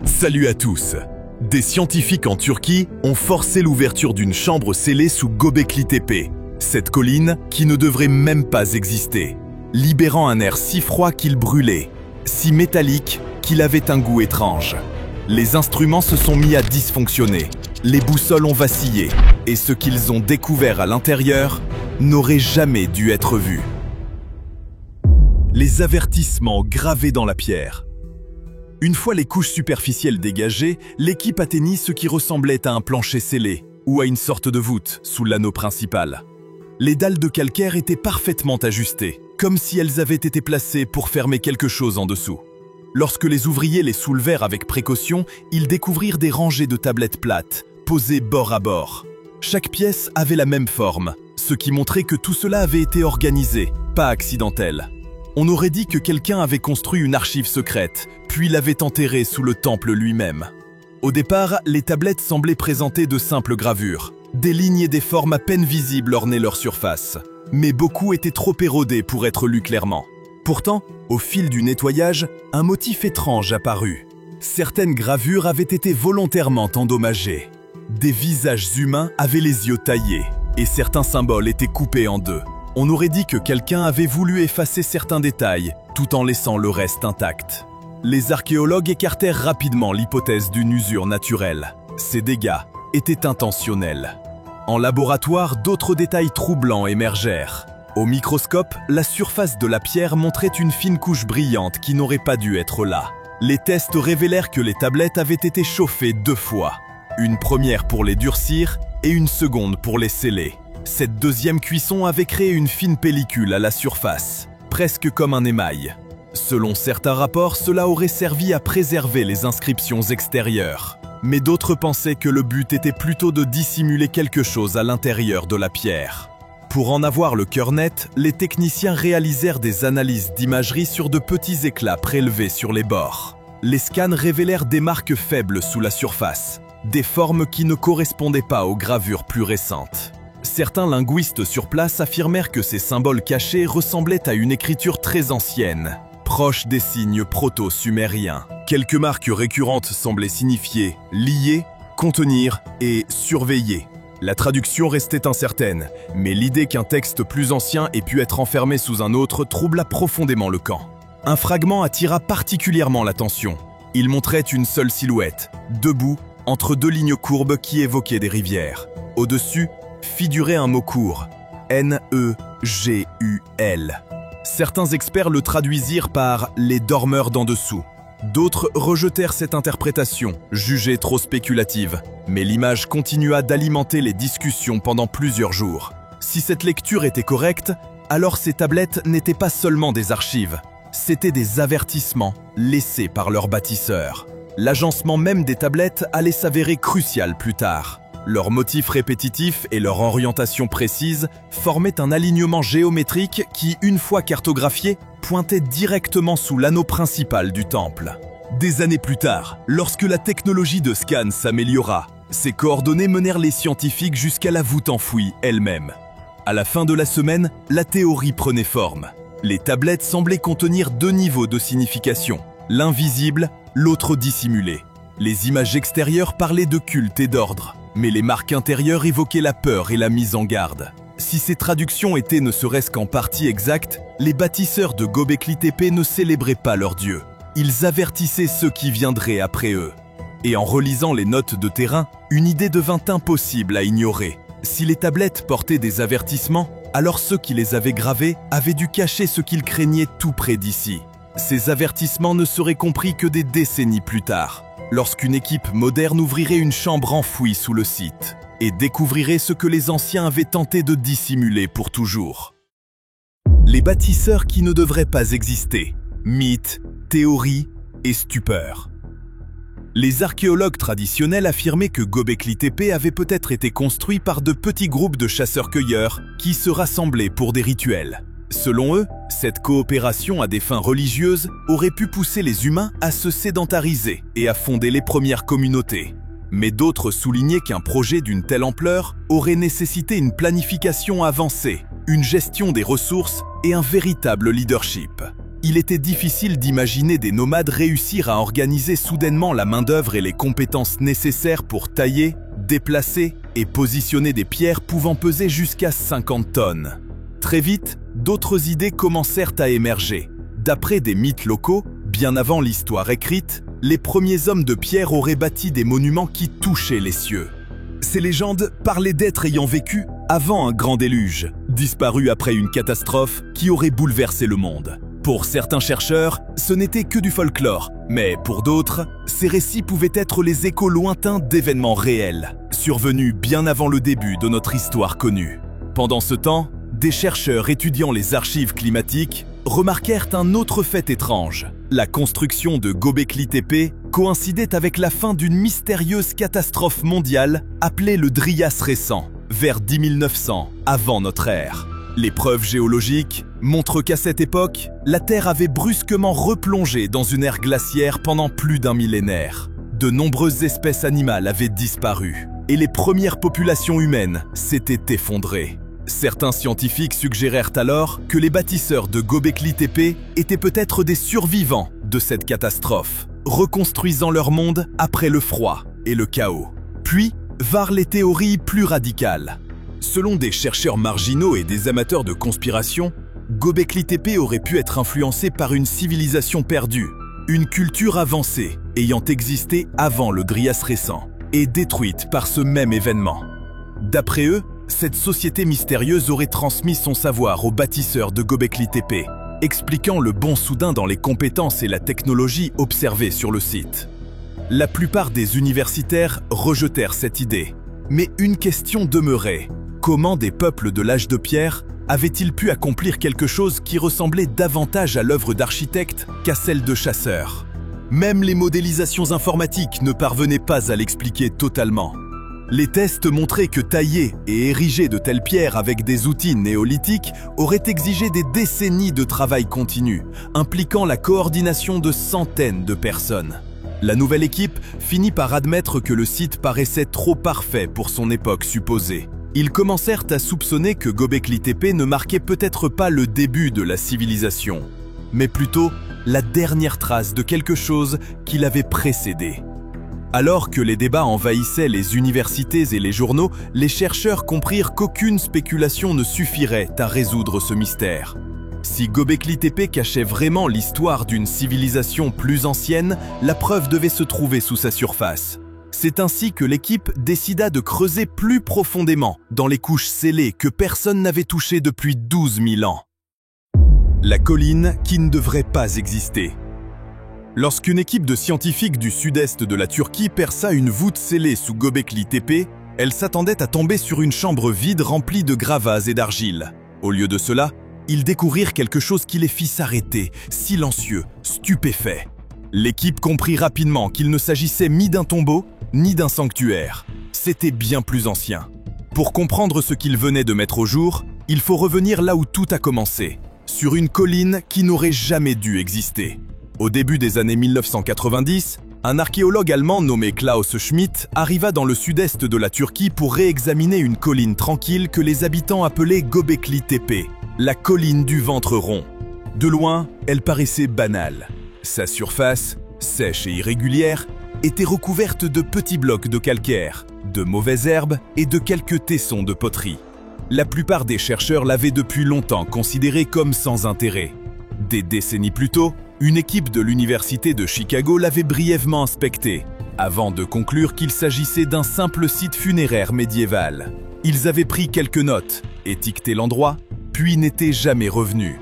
Salut à tous! Des scientifiques en Turquie ont forcé l'ouverture d'une chambre scellée sous Göbekli Tepe, cette colline qui ne devrait même pas exister, libérant un air si froid qu'il brûlait, si métallique qu'il avait un goût étrange. Les instruments se sont mis à dysfonctionner, les boussoles ont vacillé, et ce qu'ils ont découvert à l'intérieur n'aurait jamais dû être vu. Les avertissements gravés dans la pierre. Une fois les couches superficielles dégagées, l'équipe atteignit ce qui ressemblait à un plancher scellé ou à une sorte de voûte sous l'anneau principal. Les dalles de calcaire étaient parfaitement ajustées, comme si elles avaient été placées pour fermer quelque chose en dessous. Lorsque les ouvriers les soulevèrent avec précaution, ils découvrirent des rangées de tablettes plates, posées bord à bord. Chaque pièce avait la même forme, ce qui montrait que tout cela avait été organisé, pas accidentel. On aurait dit que quelqu'un avait construit une archive secrète, puis l'avait enterrée sous le temple lui-même. Au départ, les tablettes semblaient présenter de simples gravures. Des lignes et des formes à peine visibles ornaient leur surface. Mais beaucoup étaient trop érodés pour être lus clairement. Pourtant, au fil du nettoyage, un motif étrange apparut. Certaines gravures avaient été volontairement endommagées. Des visages humains avaient les yeux taillés, et certains symboles étaient coupés en deux. On aurait dit que quelqu'un avait voulu effacer certains détails, tout en laissant le reste intact. Les archéologues écartèrent rapidement l'hypothèse d'une usure naturelle. Ces dégâts étaient intentionnels. En laboratoire, d'autres détails troublants émergèrent. Au microscope, la surface de la pierre montrait une fine couche brillante qui n'aurait pas dû être là. Les tests révélèrent que les tablettes avaient été chauffées 2 fois. Une première pour les durcir et une seconde pour les sceller. Cette deuxième cuisson avait créé une fine pellicule à la surface, presque comme un émail. Selon certains rapports, cela aurait servi à préserver les inscriptions extérieures. Mais d'autres pensaient que le but était plutôt de dissimuler quelque chose à l'intérieur de la pierre. Pour en avoir le cœur net, les techniciens réalisèrent des analyses d'imagerie sur de petits éclats prélevés sur les bords. Les scans révélèrent des marques faibles sous la surface, des formes qui ne correspondaient pas aux gravures plus récentes. Certains linguistes sur place affirmèrent que ces symboles cachés ressemblaient à une écriture très ancienne, proche des signes proto-sumériens. Quelques marques récurrentes semblaient signifier « lier »,« contenir » et « surveiller ». La traduction restait incertaine, mais l'idée qu'un texte plus ancien ait pu être enfermé sous un autre troubla profondément le camp. Un fragment attira particulièrement l'attention. Il montrait une seule silhouette, debout, entre 2 lignes courbes qui évoquaient des rivières. Au-dessus, figurait un mot court, N-E-G-U-L. Certains experts le traduisirent par « les dormeurs d'en dessous ». D'autres rejetèrent cette interprétation, jugée trop spéculative. Mais l'image continua d'alimenter les discussions pendant plusieurs jours. Si cette lecture était correcte, alors ces tablettes n'étaient pas seulement des archives. C'étaient des avertissements laissés par leurs bâtisseurs. L'agencement même des tablettes allait s'avérer crucial plus tard. Leurs motifs répétitifs et leur orientation précise formaient un alignement géométrique qui, une fois cartographié, pointait directement sous l'anneau principal du temple. Des années plus tard, lorsque la technologie de scan s'améliora, ces coordonnées menèrent les scientifiques jusqu'à la voûte enfouie elle-même. À la fin de la semaine, la théorie prenait forme. Les tablettes semblaient contenir 2 niveaux de signification, l'un visible, l'autre dissimulé. Les images extérieures parlaient de culte et d'ordre, mais les marques intérieures évoquaient la peur et la mise en garde. Si ces traductions étaient ne serait-ce qu'en partie exactes, les bâtisseurs de Göbekli Tepe ne célébraient pas leur dieu. Ils avertissaient ceux qui viendraient après eux. Et en relisant les notes de terrain, une idée devint impossible à ignorer. Si les tablettes portaient des avertissements, alors ceux qui les avaient gravés avaient dû cacher ce qu'ils craignaient tout près d'ici. Ces avertissements ne seraient compris que des décennies plus tard, lorsqu'une équipe moderne ouvrirait une chambre enfouie sous le site et découvrirait ce que les anciens avaient tenté de dissimuler pour toujours. Les bâtisseurs qui ne devraient pas exister, mythes, théories et stupeurs. Les archéologues traditionnels affirmaient que Göbekli Tepe avait peut-être été construit par de petits groupes de chasseurs-cueilleurs qui se rassemblaient pour des rituels. Selon eux, cette coopération à des fins religieuses aurait pu pousser les humains à se sédentariser et à fonder les premières communautés. Mais d'autres soulignaient qu'un projet d'une telle ampleur aurait nécessité une planification avancée, une gestion des ressources et un véritable leadership. il était difficile d'imaginer des nomades réussir à organiser soudainement la main-d'œuvre et les compétences nécessaires pour tailler, déplacer et positionner des pierres pouvant peser jusqu'à 50 tonnes. Très vite, d'autres idées commencèrent à émerger. D'après des mythes locaux, bien avant l'histoire écrite, les premiers hommes de pierre auraient bâti des monuments qui touchaient les cieux. Ces légendes parlaient d'êtres ayant vécu avant un grand déluge, disparu après une catastrophe qui aurait bouleversé le monde. Pour certains chercheurs, ce n'était que du folklore, mais pour d'autres, ces récits pouvaient être les échos lointains d'événements réels, survenus bien avant le début de notre histoire connue. Pendant ce temps, des chercheurs étudiant les archives climatiques remarquèrent un autre fait étrange. La construction de Göbekli Tepe coïncidait avec la fin d'une mystérieuse catastrophe mondiale appelée le Dryas récent, vers 10 900 avant notre ère. Les preuves géologiques montrent qu'à cette époque, la Terre avait brusquement replongé dans une ère glaciaire pendant plus d'un millénaire. De nombreuses espèces animales avaient disparu et les premières populations humaines s'étaient effondrées. Certains scientifiques suggérèrent alors que les bâtisseurs de Göbekli Tepe étaient peut-être des survivants de cette catastrophe, reconstruisant leur monde après le froid et le chaos. Puis vinrent les théories plus radicales. Selon des chercheurs marginaux et des amateurs de conspiration, Göbekli Tepe aurait pu être influencé par une civilisation perdue, une culture avancée ayant existé avant le Dryas récent et détruite par ce même événement. D'après eux, cette société mystérieuse aurait transmis son savoir aux bâtisseurs de Göbekli Tepe, expliquant le bond soudain dans les compétences et la technologie observées sur le site. La plupart des universitaires rejetèrent cette idée, mais une question demeurait. Comment des peuples de l'âge de pierre avaient-ils pu accomplir quelque chose qui ressemblait davantage à l'œuvre d'architecte qu'à celle de chasseurs? Même les modélisations informatiques ne parvenaient pas à l'expliquer totalement. Les tests montraient que tailler et ériger de telles pierres avec des outils néolithiques aurait exigé des décennies de travail continu, impliquant la coordination de centaines de personnes. La nouvelle équipe finit par admettre que le site paraissait trop parfait pour son époque supposée. Ils commencèrent à soupçonner que Göbekli Tepe ne marquait peut-être pas le début de la civilisation, mais plutôt la dernière trace de quelque chose qui l'avait précédé. Alors que les débats envahissaient les universités et les journaux, les chercheurs comprirent qu'aucune spéculation ne suffirait à résoudre ce mystère. Si Göbekli Tepe cachait vraiment l'histoire d'une civilisation plus ancienne, la preuve devait se trouver sous sa surface. C'est ainsi que l'équipe décida de creuser plus profondément dans les couches scellées que personne n'avait touchées depuis 12 000 ans. La colline qui ne devrait pas exister. Lorsqu'une équipe de scientifiques du sud-est de la Turquie perça une voûte scellée sous Göbekli Tepe, elle s'attendait à tomber sur une chambre vide remplie de gravats et d'argile. Au lieu de cela, ils découvrirent quelque chose qui les fit s'arrêter, silencieux, stupéfaits. L'équipe comprit rapidement qu'il ne s'agissait ni d'un tombeau, ni d'un sanctuaire. C'était bien plus ancien. Pour comprendre ce qu'ils venaient de mettre au jour, il faut revenir là où tout a commencé, sur une colline qui n'aurait jamais dû exister. Au début des années 1990, un archéologue allemand nommé Klaus Schmidt arriva dans le sud-est de la Turquie pour réexaminer une colline tranquille que les habitants appelaient Göbekli Tepe, la colline du ventre rond. De loin, elle paraissait banale. Sa surface, sèche et irrégulière, était recouverte de petits blocs de calcaire, de mauvaises herbes et de quelques tessons de poterie. La plupart des chercheurs l'avaient depuis longtemps considérée comme sans intérêt. Des décennies plus tôt, une équipe de l'université de Chicago l'avait brièvement inspectée, avant de conclure qu'il s'agissait d'un simple site funéraire médiéval. Ils avaient pris quelques notes, étiqueté l'endroit, puis n'étaient jamais revenus.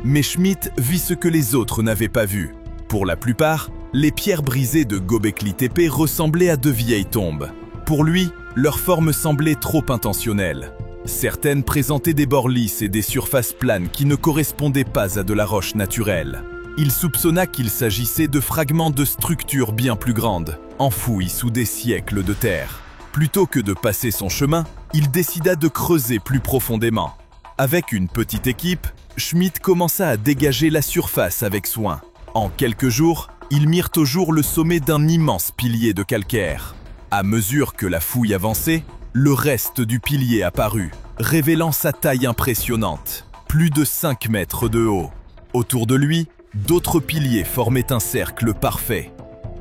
Mais Schmidt vit ce que les autres n'avaient pas vu. Pour la plupart, les pierres brisées de Göbekli Tepe ressemblaient à de vieilles tombes. Pour lui, leur forme semblait trop intentionnelle. Certaines présentaient des bords lisses et des surfaces planes qui ne correspondaient pas à de la roche naturelle. Il soupçonna qu'il s'agissait de fragments de structures bien plus grandes, enfouis sous des siècles de terre. Plutôt que de passer son chemin, il décida de creuser plus profondément. Avec une petite équipe, Schmidt commença à dégager la surface avec soin. En quelques jours, ils mirent au jour le sommet d'un immense pilier de calcaire. À mesure que la fouille avançait, le reste du pilier apparut, révélant sa taille impressionnante, plus de 5 mètres de haut. Autour de lui, D'autres piliers formaient un cercle parfait.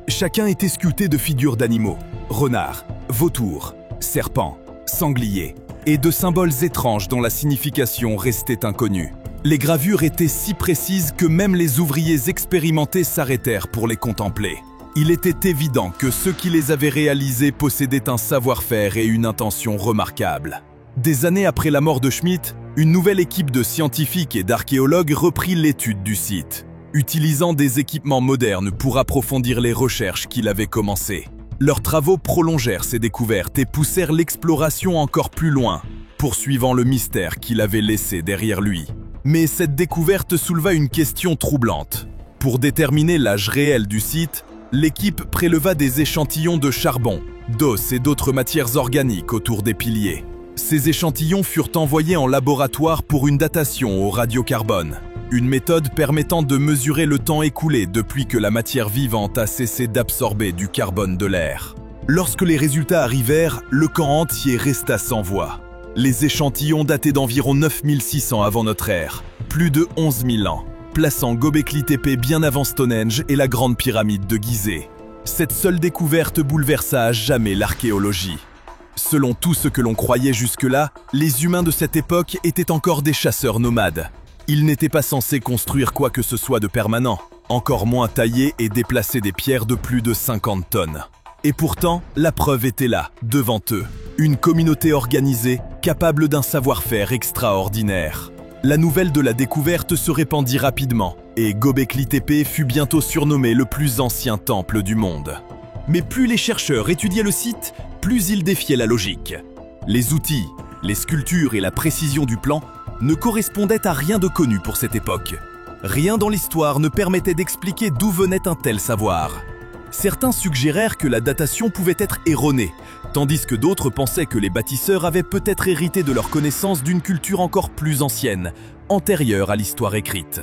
Chacun était sculpté de figures d'animaux, renards, vautours, serpents, sangliers, et de symboles étranges dont la signification restait inconnue. Les gravures étaient si précises que même les ouvriers expérimentés s'arrêtèrent pour les contempler. Il était évident que ceux qui les avaient réalisées possédaient un savoir-faire et une intention remarquables. Des années après la mort de Schmidt, une nouvelle équipe de scientifiques et d'archéologues reprit l'étude du site, utilisant des équipements modernes pour approfondir les recherches qu'il avait commencées. Leurs travaux prolongèrent ces découvertes et poussèrent l'exploration encore plus loin, poursuivant le mystère qu'il avait laissé derrière lui. Mais cette découverte souleva une question troublante. Pour déterminer l'âge réel du site, l'équipe préleva des échantillons de charbon, d'os et d'autres matières organiques autour des piliers. Ces échantillons furent envoyés en laboratoire pour une datation au radiocarbone, une méthode permettant de mesurer le temps écoulé depuis que la matière vivante a cessé d'absorber du carbone de l'air. Lorsque les résultats arrivèrent, le camp entier resta sans voix. Les échantillons dataient d'environ 9600 avant notre ère, plus de 11 000 ans, plaçant Göbekli Tepe bien avant Stonehenge et la grande pyramide de Gizeh. Cette seule découverte bouleversa à jamais l'archéologie. Selon tout ce que l'on croyait jusque-là, les humains de cette époque étaient encore des chasseurs nomades. Ils n'étaient pas censés construire quoi que ce soit de permanent, encore moins tailler et déplacer des pierres de plus de 50 tonnes. Et pourtant, la preuve était là, devant eux. Une communauté organisée, capable d'un savoir-faire extraordinaire. La nouvelle de la découverte se répandit rapidement, et Göbekli Tepe fut bientôt surnommé le plus ancien temple du monde. Mais plus les chercheurs étudiaient le site, plus ils défiaient la logique. Les outils, les sculptures et la précision du plan ne correspondaient à rien de connu pour cette époque. Rien dans l'histoire ne permettait d'expliquer d'où venait un tel savoir. Certains suggérèrent que la datation pouvait être erronée, tandis que d'autres pensaient que les bâtisseurs avaient peut-être hérité de leur connaissance d'une culture encore plus ancienne, antérieure à l'histoire écrite.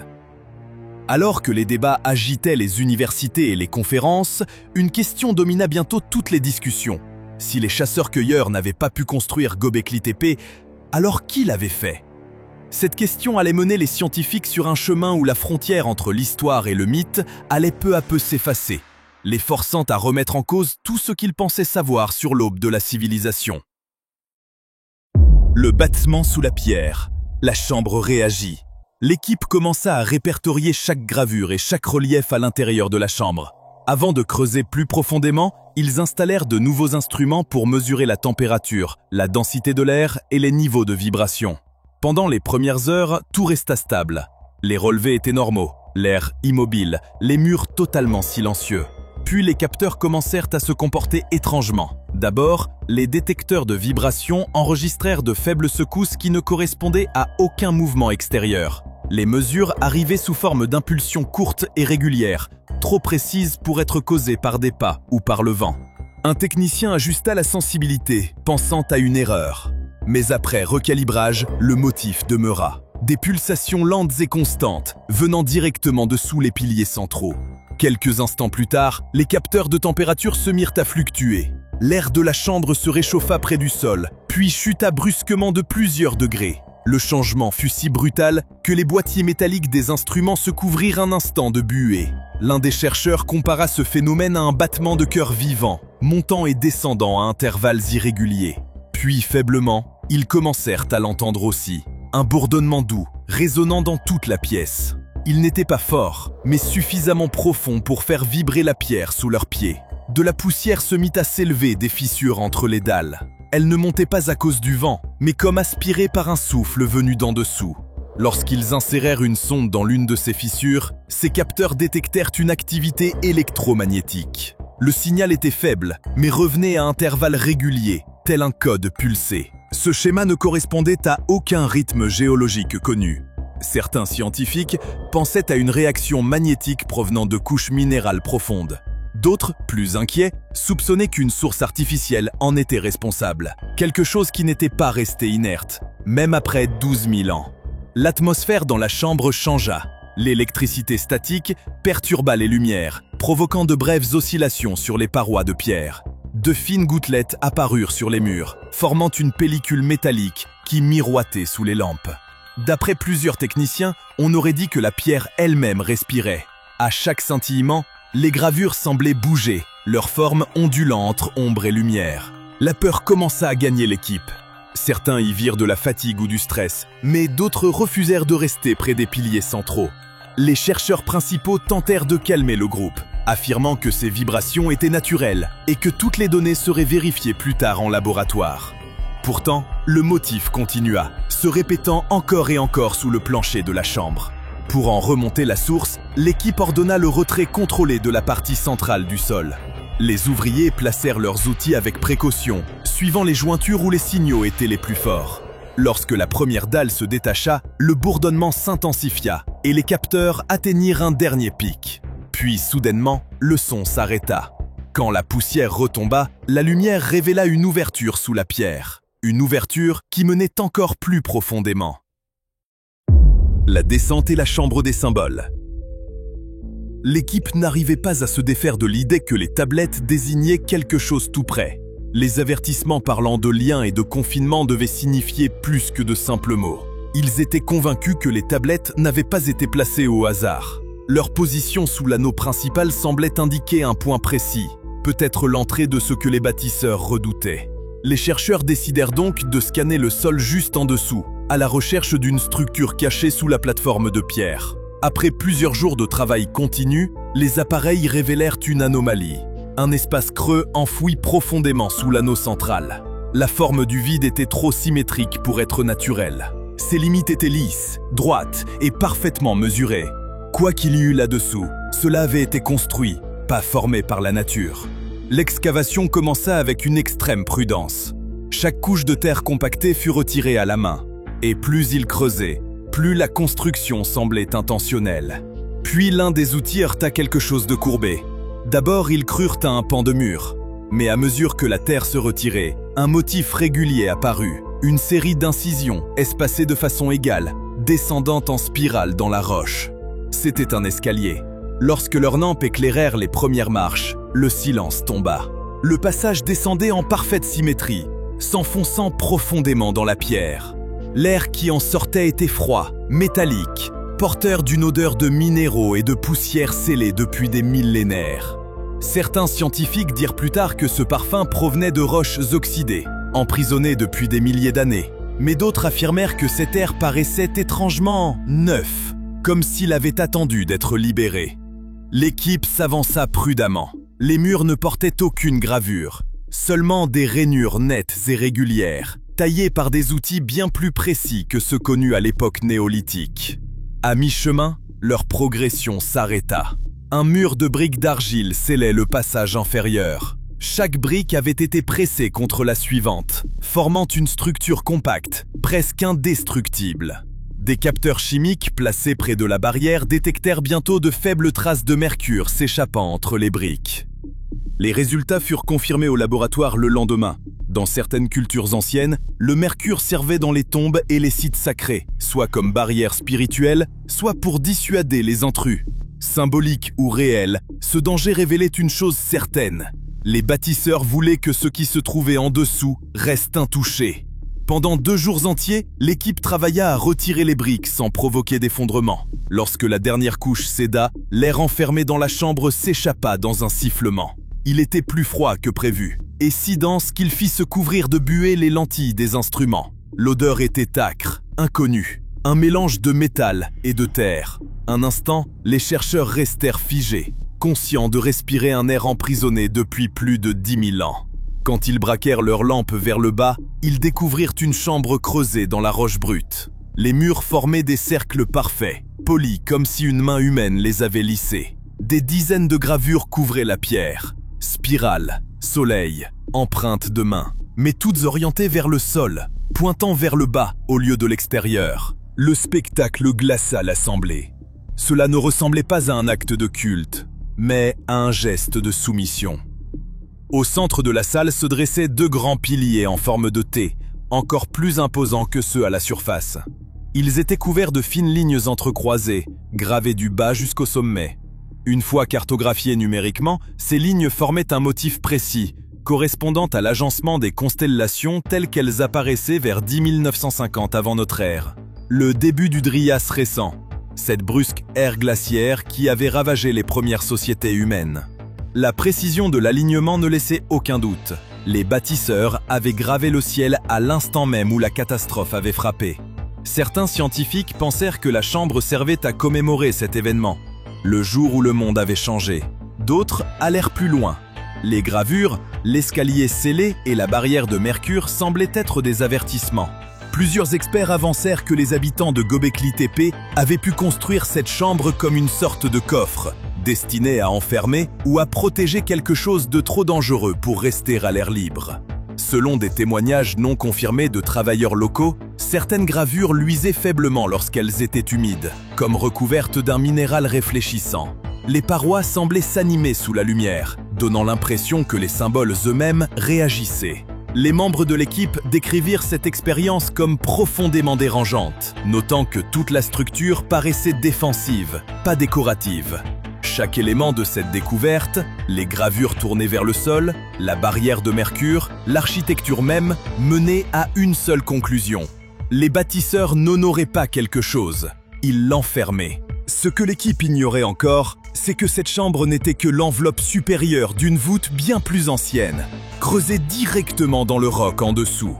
Alors que les débats agitaient les universités et les conférences, une question domina bientôt toutes les discussions. Si les chasseurs-cueilleurs n'avaient pas pu construire Göbekli Tepe, alors qui l'avait fait? Cette question allait mener les scientifiques sur un chemin où la frontière entre l'histoire et le mythe allait peu à peu s'effacer, les forçant à remettre en cause tout ce qu'ils pensaient savoir sur l'aube de la civilisation. Le battement sous la pierre. La chambre réagit. L'équipe commença à répertorier chaque gravure et chaque relief à l'intérieur de la chambre. Avant de creuser plus profondément, ils installèrent de nouveaux instruments pour mesurer la température, la densité de l'air et les niveaux de vibration. Pendant les premières heures, tout resta stable. Les relevés étaient normaux, l'air immobile, les murs totalement silencieux. Puis les capteurs commencèrent à se comporter étrangement. D'abord, les détecteurs de vibration enregistrèrent de faibles secousses qui ne correspondaient à aucun mouvement extérieur. Les mesures arrivaient sous forme d'impulsions courtes et régulières, trop précises pour être causées par des pas ou par le vent. Un technicien ajusta la sensibilité, pensant à une erreur. Mais après recalibrage, le motif demeura. Des pulsations lentes et constantes, venant directement dessous les piliers centraux. Quelques instants plus tard, les capteurs de température se mirent à fluctuer. L'air de la chambre se réchauffa près du sol, puis chuta brusquement de plusieurs degrés. Le changement fut si brutal que les boîtiers métalliques des instruments se couvrirent un instant de buée. L'un des chercheurs compara ce phénomène à un battement de cœur vivant, montant et descendant à intervalles irréguliers. Puis faiblement, ils commencèrent à l'entendre aussi. Un bourdonnement doux, résonnant dans toute la pièce. Il n'était pas fort, mais suffisamment profond pour faire vibrer la pierre sous leurs pieds. De la poussière se mit à s'élever des fissures entre les dalles. Elle ne montait pas à cause du vent, mais comme aspirée par un souffle venu d'en dessous. Lorsqu'ils insérèrent une sonde dans l'une de ces fissures, ces capteurs détectèrent une activité électromagnétique. Le signal était faible, mais revenait à intervalles réguliers, tel un code pulsé. Ce schéma ne correspondait à aucun rythme géologique connu. Certains scientifiques pensaient à une réaction magnétique provenant de couches minérales profondes. D'autres, plus inquiets, soupçonnaient qu'une source artificielle en était responsable. Quelque chose qui n'était pas resté inerte, même après 12 000 ans. L'atmosphère dans la chambre changea. L'électricité statique perturba les lumières, provoquant de brèves oscillations sur les parois de pierre. De fines gouttelettes apparurent sur les murs, formant une pellicule métallique qui miroitait sous les lampes. D'après plusieurs techniciens, on aurait dit que la pierre elle-même respirait. À chaque scintillement, les gravures semblaient bouger, leur forme ondulant entre ombre et lumière. La peur commença à gagner l'équipe. Certains y virent de la fatigue ou du stress, mais d'autres refusèrent de rester près des piliers centraux. Les chercheurs principaux tentèrent de calmer le groupe, affirmant que ces vibrations étaient naturelles et que toutes les données seraient vérifiées plus tard en laboratoire. Pourtant, le motif continua, se répétant encore et encore sous le plancher de la chambre. Pour en remonter la source, l'équipe ordonna le retrait contrôlé de la partie centrale du sol. Les ouvriers placèrent leurs outils avec précaution, suivant les jointures où les signaux étaient les plus forts. Lorsque la première dalle se détacha, le bourdonnement s'intensifia et les capteurs atteignirent un dernier pic. Puis soudainement, le son s'arrêta. Quand la poussière retomba, la lumière révéla une ouverture sous la pierre. Une ouverture qui menait encore plus profondément. La descente et la chambre des symboles. L'équipe n'arrivait pas à se défaire de l'idée que les tablettes désignaient quelque chose tout près. Les avertissements parlant de liens et de confinement devaient signifier plus que de simples mots. Ils étaient convaincus que les tablettes n'avaient pas été placées au hasard. Leur position sous l'anneau principal semblait indiquer un point précis, peut-être l'entrée de ce que les bâtisseurs redoutaient. Les chercheurs décidèrent donc de scanner le sol juste en dessous, à la recherche d'une structure cachée sous la plateforme de pierre. Après plusieurs jours de travail continu, les appareils révélèrent une anomalie. Un espace creux enfoui profondément sous l'anneau central. La forme du vide était trop symétrique pour être naturelle. Ses limites étaient lisses, droites et parfaitement mesurées. Quoi qu'il y eût là-dessous, cela avait été construit, pas formé par la nature. L'excavation commença avec une extrême prudence. Chaque couche de terre compactée fut retirée à la main. Et plus ils creusaient, plus la construction semblait intentionnelle. Puis l'un des outils heurta quelque chose de courbé. D'abord, ils crurent à un pan de mur. Mais à mesure que la terre se retirait, un motif régulier apparut. Une série d'incisions, espacées de façon égale, descendant en spirale dans la roche. C'était un escalier. Lorsque leurs lampes éclairèrent les premières marches, le silence tomba. Le passage descendait en parfaite symétrie, s'enfonçant profondément dans la pierre. L'air qui en sortait était froid, métallique, porteur d'une odeur de minéraux et de poussière scellée depuis des millénaires. Certains scientifiques dirent plus tard que ce parfum provenait de roches oxydées, emprisonnées depuis des milliers d'années. Mais d'autres affirmèrent que cet air paraissait étrangement neuf, comme s'il avait attendu d'être libéré. L'équipe s'avança prudemment. Les murs ne portaient aucune gravure, seulement des rainures nettes et régulières, taillées par des outils bien plus précis que ceux connus à l'époque néolithique. À mi-chemin, leur progression s'arrêta. Un mur de briques d'argile scellait le passage inférieur. Chaque brique avait été pressée contre la suivante, formant une structure compacte, presque indestructible. Des capteurs chimiques placés près de la barrière détectèrent bientôt de faibles traces de mercure s'échappant entre les briques. Les résultats furent confirmés au laboratoire le lendemain. Dans certaines cultures anciennes, le mercure servait dans les tombes et les sites sacrés, soit comme barrière spirituelle, soit pour dissuader les intrus. Symbolique ou réel, ce danger révélait une chose certaine. Les bâtisseurs voulaient que ce qui se trouvait en dessous reste intouché. Pendant 2 jours entiers, l'équipe travailla à retirer les briques sans provoquer d'effondrement. Lorsque la dernière couche céda, l'air enfermé dans la chambre s'échappa dans un sifflement. Il était plus froid que prévu, et si dense qu'il fit se couvrir de buée les lentilles des instruments. L'odeur était âcre, inconnue, un mélange de métal et de terre. Un instant, les chercheurs restèrent figés, conscients de respirer un air emprisonné depuis plus de 10 000 ans. Quand ils braquèrent leurs lampes vers le bas, ils découvrirent une chambre creusée dans la roche brute. Les murs formaient des cercles parfaits, polis comme si une main humaine les avait lissés. Des dizaines de gravures couvraient la pierre. Spirales, soleil, empreintes de mains, mais toutes orientées vers le sol, pointant vers le bas au lieu de l'extérieur. Le spectacle glaça l'assemblée. Cela ne ressemblait pas à un acte de culte, mais à un geste de soumission. Au centre de la salle se dressaient 2 grands piliers en forme de T, encore plus imposants que ceux à la surface. Ils étaient couverts de fines lignes entrecroisées, gravées du bas jusqu'au sommet. Une fois cartographiées numériquement, ces lignes formaient un motif précis, correspondant à l'agencement des constellations telles qu'elles apparaissaient vers 10 950 avant notre ère. Le début du Dryas récent, cette brusque ère glaciaire qui avait ravagé les premières sociétés humaines. La précision de l'alignement ne laissait aucun doute. Les bâtisseurs avaient gravé le ciel à l'instant même où la catastrophe avait frappé. Certains scientifiques pensèrent que la chambre servait à commémorer cet événement, le jour où le monde avait changé. D'autres allèrent plus loin. Les gravures, l'escalier scellé et la barrière de Mercure semblaient être des avertissements. Plusieurs experts avancèrent que les habitants de Göbekli Tepe avaient pu construire cette chambre comme une sorte de coffre, destiné à enfermer ou à protéger quelque chose de trop dangereux pour rester à l'air libre. Selon des témoignages non confirmés de travailleurs locaux, certaines gravures luisaient faiblement lorsqu'elles étaient humides, comme recouvertes d'un minéral réfléchissant. Les parois semblaient s'animer sous la lumière, donnant l'impression que les symboles eux-mêmes réagissaient. Les membres de l'équipe décrivirent cette expérience comme profondément dérangeante, notant que toute la structure paraissait défensive, pas décorative. Chaque élément de cette découverte, les gravures tournées vers le sol, la barrière de Mercure, l'architecture même, menait à une seule conclusion. Les bâtisseurs n'honoraient pas quelque chose, ils l'enfermaient. Ce que l'équipe ignorait encore, c'est que cette chambre n'était que l'enveloppe supérieure d'une voûte bien plus ancienne, creusée directement dans le roc en dessous.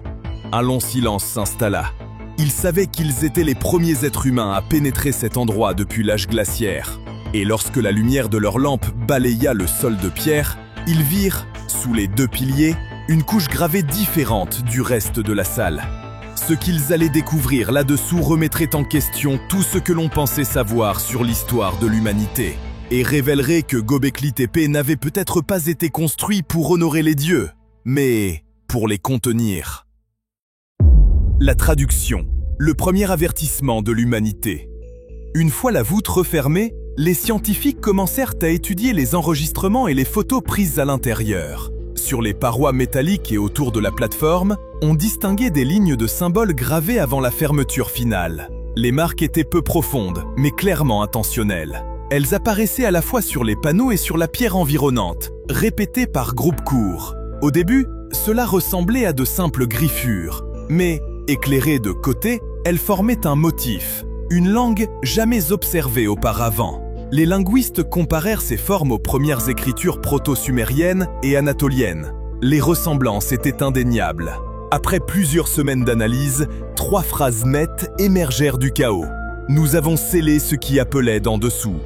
Un long silence s'installa. Ils savaient qu'ils étaient les premiers êtres humains à pénétrer cet endroit depuis l'âge glaciaire. Et lorsque la lumière de leur lampe balaya le sol de pierre, ils virent, sous les deux piliers, une couche gravée différente du reste de la salle. Ce qu'ils allaient découvrir là-dessous remettrait en question tout ce que l'on pensait savoir sur l'histoire de l'humanité, et révélerait que Göbekli Tepe n'avait peut-être pas été construit pour honorer les dieux, mais pour les contenir. La traduction, le premier avertissement de l'humanité. Une fois la voûte refermée, les scientifiques commencèrent à étudier les enregistrements et les photos prises à l'intérieur. Sur les parois métalliques et autour de la plateforme, on distinguait des lignes de symboles gravées avant la fermeture finale. Les marques étaient peu profondes, mais clairement intentionnelles. Elles apparaissaient à la fois sur les panneaux et sur la pierre environnante, répétées par groupes courts. Au début, cela ressemblait à de simples griffures, mais, éclairées de côté, elles formaient un motif, une langue jamais observée auparavant. Les linguistes comparèrent ces formes aux premières écritures proto-sumériennes et anatoliennes. Les ressemblances étaient indéniables. Après plusieurs semaines d'analyse, 3 phrases nettes émergèrent du chaos. « Nous avons scellé ce qui appelait d'en dessous.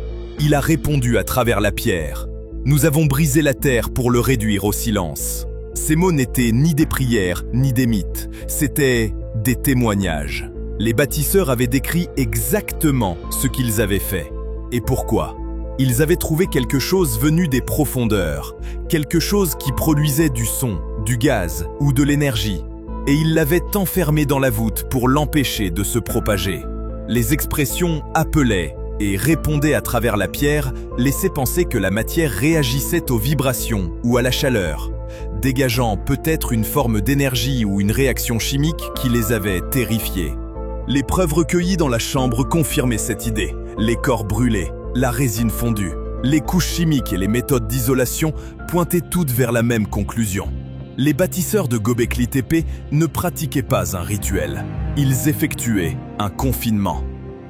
Il a répondu à travers la pierre. Nous avons brisé la terre pour le réduire au silence. » Ces mots n'étaient ni des prières, ni des mythes. C'étaient des témoignages. Les bâtisseurs avaient décrit exactement ce qu'ils avaient fait. Et pourquoi? Ils avaient trouvé quelque chose venu des profondeurs, quelque chose qui produisait du son, du gaz ou de l'énergie, et ils l'avaient enfermé dans la voûte pour l'empêcher de se propager. Les expressions « appelaient » et « répondaient à travers la pierre » laissaient penser que la matière réagissait aux vibrations ou à la chaleur, dégageant peut-être une forme d'énergie ou une réaction chimique qui les avait terrifiés. Les preuves recueillies dans la chambre confirmaient cette idée. Les corps brûlés, la résine fondue, les couches chimiques et les méthodes d'isolation pointaient toutes vers la même conclusion. Les bâtisseurs de Göbekli Tepe ne pratiquaient pas un rituel. Ils effectuaient un confinement.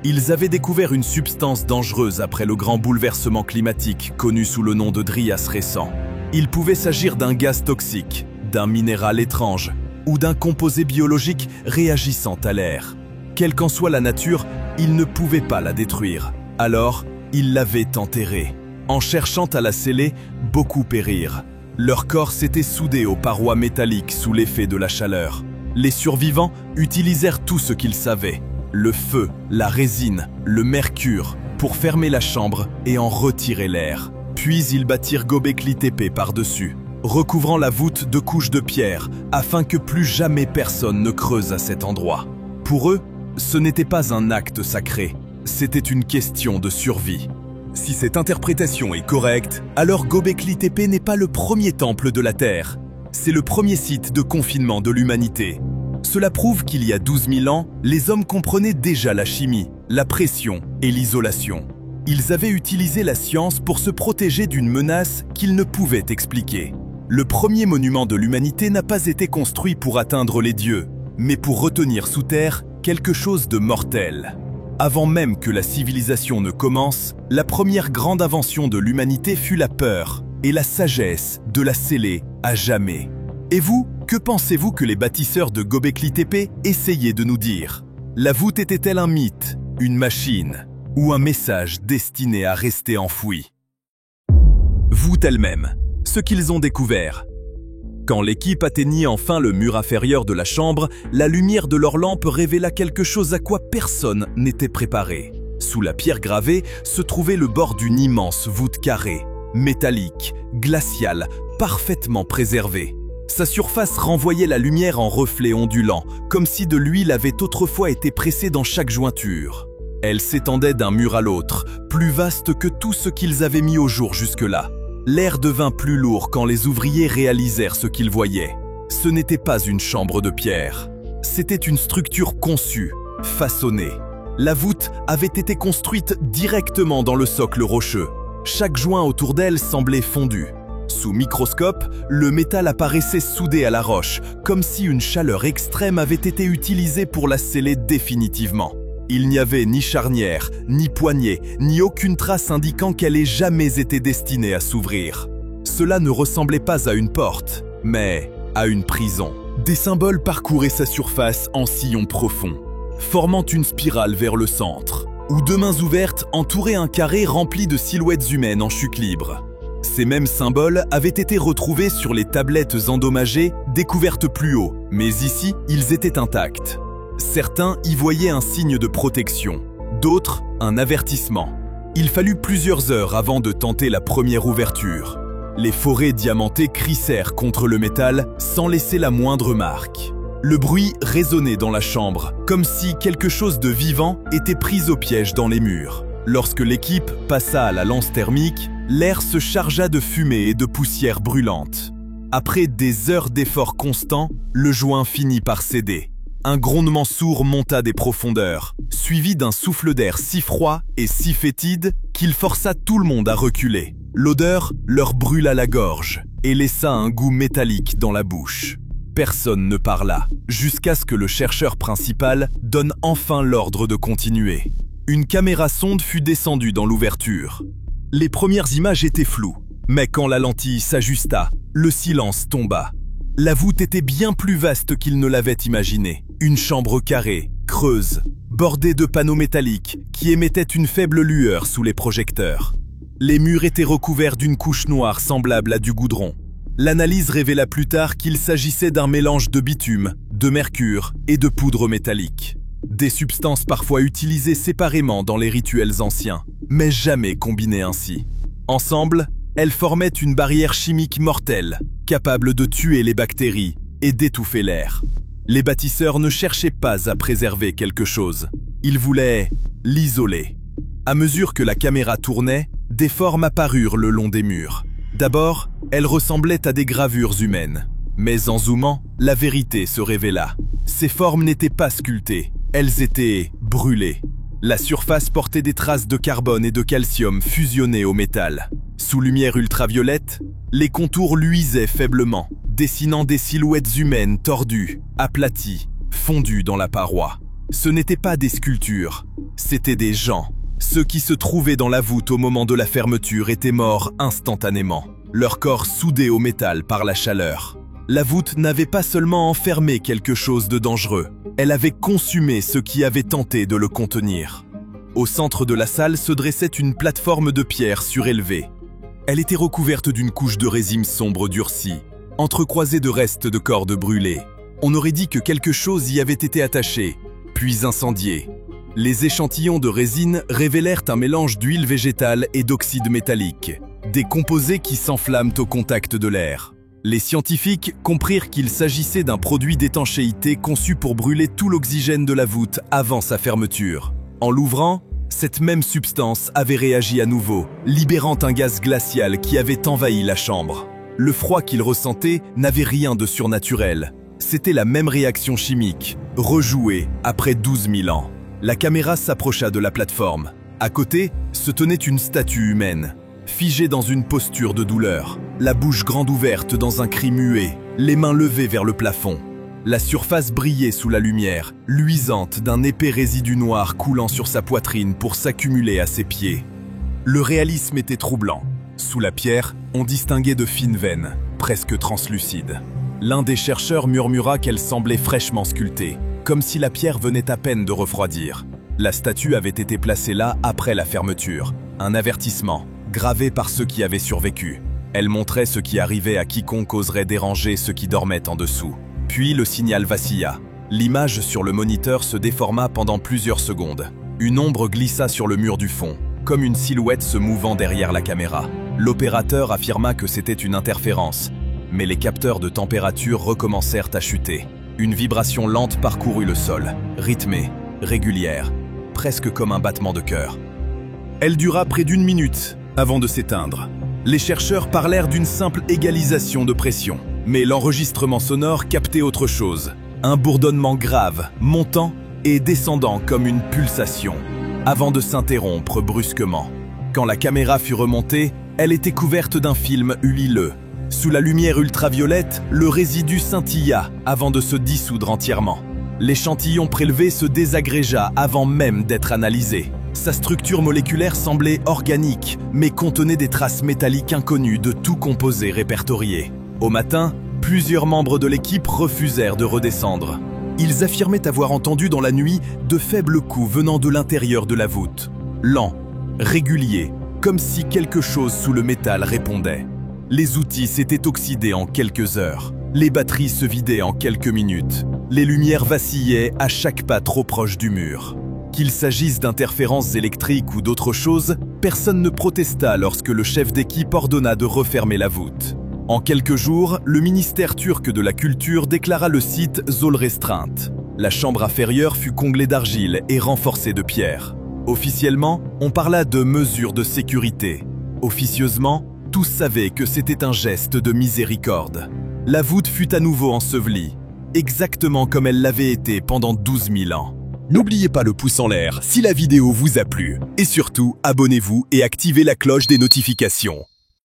Ils avaient découvert une substance dangereuse après le grand bouleversement climatique connu sous le nom de Dryas récent. Il pouvait s'agir d'un gaz toxique, d'un minéral étrange ou d'un composé biologique réagissant à l'air. Quelle qu'en soit la nature, ils ne pouvaient pas la détruire. Alors, ils l'avaient enterrée. En cherchant à la sceller, beaucoup périrent. Leur corps s'était soudé aux parois métalliques sous l'effet de la chaleur. Les survivants utilisèrent tout ce qu'ils savaient. Le feu, la résine, le mercure, pour fermer la chambre et en retirer l'air. Puis ils bâtirent Göbekli Tepe par-dessus, recouvrant la voûte de couches de pierre, afin que plus jamais personne ne creuse à cet endroit. Pour eux, ce n'était pas un acte sacré, c'était une question de survie. Si cette interprétation est correcte, alors Göbekli Tepe n'est pas le premier temple de la Terre. C'est le premier site de confinement de l'humanité. Cela prouve qu'il y a 12 000 ans, les hommes comprenaient déjà la chimie, la pression et l'isolation. Ils avaient utilisé la science pour se protéger d'une menace qu'ils ne pouvaient expliquer. Le premier monument de l'humanité n'a pas été construit pour atteindre les dieux, mais pour retenir sous terre quelque chose de mortel. Avant même que la civilisation ne commence, la première grande invention de l'humanité fut la peur et la sagesse de la sceller à jamais. Et vous, que pensez-vous que les bâtisseurs de Göbekli Tepe essayaient de nous dire? La voûte était-elle un mythe, une machine, ou un message destiné à rester enfoui? Voûte elle-même, ce qu'ils ont découvert. Quand l'équipe atteignit enfin le mur inférieur de la chambre, la lumière de leur lampe révéla quelque chose à quoi personne n'était préparé. Sous la pierre gravée se trouvait le bord d'une immense voûte carrée, métallique, glaciale, parfaitement préservée. Sa surface renvoyait la lumière en reflets ondulants, comme si de l'huile avait autrefois été pressée dans chaque jointure. Elle s'étendait d'un mur à l'autre, plus vaste que tout ce qu'ils avaient mis au jour jusque-là. L'air devint plus lourd quand les ouvriers réalisèrent ce qu'ils voyaient. Ce n'était pas une chambre de pierre. C'était une structure conçue, façonnée. La voûte avait été construite directement dans le socle rocheux. Chaque joint autour d'elle semblait fondu. Sous microscope, le métal apparaissait soudé à la roche, comme si une chaleur extrême avait été utilisée pour la sceller définitivement. Il n'y avait ni charnière, ni poignée, ni aucune trace indiquant qu'elle ait jamais été destinée à s'ouvrir. Cela ne ressemblait pas à une porte, mais à une prison. Des symboles parcouraient sa surface en sillon profond, formant une spirale vers le centre, où deux mains ouvertes entouraient un carré rempli de silhouettes humaines en chute libre. Ces mêmes symboles avaient été retrouvés sur les tablettes endommagées découvertes plus haut, mais ici, ils étaient intacts. Certains y voyaient un signe de protection, d'autres un avertissement. Il fallut plusieurs heures avant de tenter la première ouverture. Les forêts diamantées crissèrent contre le métal sans laisser la moindre marque. Le bruit résonnait dans la chambre, comme si quelque chose de vivant était pris au piège dans les murs. Lorsque l'équipe passa à la lance thermique, l'air se chargea de fumée et de poussière brûlante. Après des heures d'efforts constants, le joint finit par céder. Un grondement sourd monta des profondeurs, suivi d'un souffle d'air si froid et si fétide qu'il força tout le monde à reculer. L'odeur leur brûla la gorge et laissa un goût métallique dans la bouche. Personne ne parla, jusqu'à ce que le chercheur principal donne enfin l'ordre de continuer. Une caméra sonde fut descendue dans l'ouverture. Les premières images étaient floues, mais quand la lentille s'ajusta, le silence tomba. La voûte était bien plus vaste qu'il ne l'avait imaginé. Une chambre carrée, creuse, bordée de panneaux métalliques qui émettaient une faible lueur sous les projecteurs. Les murs étaient recouverts d'une couche noire semblable à du goudron. L'analyse révéla plus tard qu'il s'agissait d'un mélange de bitume, de mercure et de poudre métallique. Des substances parfois utilisées séparément dans les rituels anciens, mais jamais combinées ainsi. Ensemble, elles formaient une barrière chimique mortelle, capable de tuer les bactéries et d'étouffer l'air. Les bâtisseurs ne cherchaient pas à préserver quelque chose. Ils voulaient l'isoler. À mesure que la caméra tournait, des formes apparurent le long des murs. D'abord, elles ressemblaient à des gravures humaines. Mais en zoomant, la vérité se révéla. Ces formes n'étaient pas sculptées, elles étaient brûlées. La surface portait des traces de carbone et de calcium fusionnés au métal. Sous lumière ultraviolette, les contours luisaient faiblement, dessinant des silhouettes humaines tordues, aplaties, fondues dans la paroi. Ce n'étaient pas des sculptures, c'étaient des gens. Ceux qui se trouvaient dans la voûte au moment de la fermeture étaient morts instantanément, leur corps soudé au métal par la chaleur. La voûte n'avait pas seulement enfermé quelque chose de dangereux, elle avait consumé ceux qui avaient tenté de le contenir. Au centre de la salle se dressait une plateforme de pierre surélevée. Elle était recouverte d'une couche de résine sombre durcie, entrecroisée de restes de cordes brûlées. On aurait dit que quelque chose y avait été attaché, puis incendié. Les échantillons de résine révélèrent un mélange d'huile végétale et d'oxyde métallique, des composés qui s'enflamment au contact de l'air. Les scientifiques comprirent qu'il s'agissait d'un produit d'étanchéité conçu pour brûler tout l'oxygène de la voûte avant sa fermeture. En l'ouvrant, cette même substance avait réagi à nouveau, libérant un gaz glacial qui avait envahi la chambre. Le froid qu'ils ressentaient n'avait rien de surnaturel. C'était la même réaction chimique, rejouée après 12 000 ans. La caméra s'approcha de la plateforme. À côté, se tenait une statue humaine, figée dans une posture de douleur, la bouche grande ouverte dans un cri muet, les mains levées vers le plafond. La surface brillait sous la lumière, luisante d'un épais résidu noir coulant sur sa poitrine pour s'accumuler à ses pieds. Le réalisme était troublant. Sous la pierre, on distinguait de fines veines, presque translucides. L'un des chercheurs murmura qu'elle semblait fraîchement sculptée, comme si la pierre venait à peine de refroidir. La statue avait été placée là après la fermeture, un avertissement, gravé par ceux qui avaient survécu. Elle montrait ce qui arrivait à quiconque oserait déranger ceux qui dormaient en dessous. Puis le signal vacilla. L'image sur le moniteur se déforma pendant plusieurs secondes. Une ombre glissa sur le mur du fond, comme une silhouette se mouvant derrière la caméra. L'opérateur affirma que c'était une interférence, mais les capteurs de température recommencèrent à chuter. Une vibration lente parcourut le sol, rythmée, régulière, presque comme un battement de cœur. Elle dura près d'1 minute avant de s'éteindre. Les chercheurs parlèrent d'une simple égalisation de pression, mais l'enregistrement sonore captait autre chose. Un bourdonnement grave, montant et descendant comme une pulsation, avant de s'interrompre brusquement. Quand la caméra fut remontée, elle était couverte d'un film huileux. Sous la lumière ultraviolette, le résidu scintilla avant de se dissoudre entièrement. L'échantillon prélevé se désagrégea avant même d'être analysé. Sa structure moléculaire semblait organique, mais contenait des traces métalliques inconnues de tout composé répertorié. Au matin, plusieurs membres de l'équipe refusèrent de redescendre. Ils affirmaient avoir entendu dans la nuit de faibles coups venant de l'intérieur de la voûte. Lents, réguliers, comme si quelque chose sous le métal répondait. Les outils s'étaient oxydés en quelques heures. Les batteries se vidaient en quelques minutes. Les lumières vacillaient à chaque pas trop proche du mur. Qu'il s'agisse d'interférences électriques ou d'autre chose, personne ne protesta lorsque le chef d'équipe ordonna de refermer la voûte. En quelques jours, le ministère turc de la Culture déclara le site zone restreinte. La chambre inférieure fut comblée d'argile et renforcée de pierre. Officiellement, on parla de mesures de sécurité. Officieusement, tous savaient que c'était un geste de miséricorde. La voûte fut à nouveau ensevelie, exactement comme elle l'avait été pendant 12 000 ans. N'oubliez pas le pouce en l'air si la vidéo vous a plu. Et surtout, abonnez-vous et activez la cloche des notifications.